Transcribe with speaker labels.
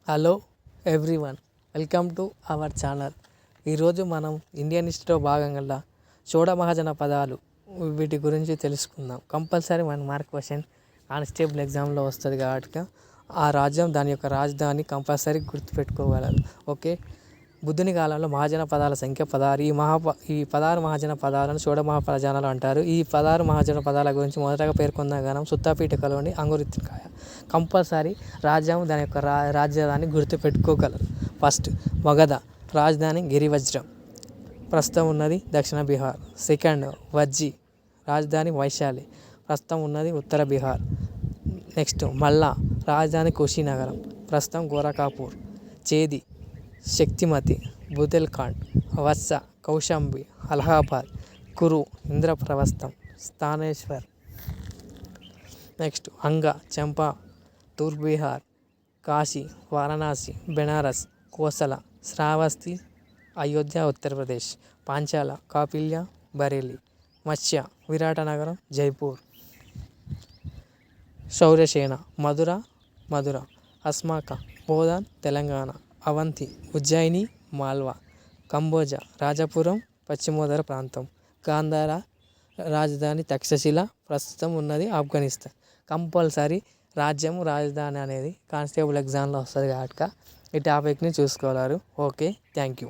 Speaker 1: Hello everyone, welcome to our channel. ఈరోజు మనం Indian హిస్టరీలో భాగంగా చోళ మహాజన పదాలు వీటి గురించి తెలుసుకుందాం. కంపల్సరీ 1 మార్క్ క్వశ్చన్ కానిస్టేబుల్ ఎగ్జామ్లో వస్తుంది కాబట్టి ఆ రాజ్యం దాని యొక్క రాజధాని కంపల్సరీ గుర్తుపెట్టుకోగలరు. ఓకే, బుద్ధుని కాలంలో మహాజన పదాల సంఖ్య 16. ఈ 16 మహాజన పదాలను చోళ మహాప్రజానాలు అంటారు. ఈ 16 మహాజన పదాల గురించి మొదటగా పేర్కొన్న గణం సుత్తపీఠికలోని అంగురిత్తికాయ. కంపల్సరీ రాజ్యం దాని యొక్క రాజధాని గుర్తుపెట్టుకోగలరు. ఫస్ట్ మగధ, రాజధాని గిరివజ్రం, ప్రస్తుతం ఉన్నది దక్షిణ బీహార్. సెకండ్ వజ్జి, రాజధాని వైశాలి, ప్రస్తుతం ఉన్నది ఉత్తర బీహార్. నెక్స్ట్ మల్లా, రాజధాని కుషినగరం, ప్రస్తుతం గోరఖపూర్. చేది, శక్తిమతి, బుదేల్ఖండ్, వత్స, కౌశాంబి, అలహాబాద్. కురు, ఇంద్రప్రస్థం, స్థానేశ్వర్. నెక్స్ట్ అంగ, చంపా, తూర్పు బీహార్. కాశీ, వారణాసి, బెనారస్, కోసల, శ్రావస్తి, అయోధ్య ఉత్తరప్రదేశ్. పాంచాల, కాపిల్య, బరేలి. మత్స్య, విరాటనగరం, జైపూర్. శౌర్యసేన, మధుర. అస్మాక, బోధన్, తెలంగాణ. అవంతి, ఉజ్జయిని, మాల్వా. కంబోజా, రాజపురం, పశ్చిమోత్తర ప్రాంతం. గాంధార, రాజధాని తక్షశిల, ప్రస్తుతం ఉన్నది ఆఫ్ఘనిస్తాన్. కంపల్సరీ రాజ్యం రాజధాని అనేది కానిస్టేబుల్ ఎగ్జామ్లో వస్తుంది కాబట్టి ఈ టాపిక్ని చూసుకోగలరు. Okay, thank you.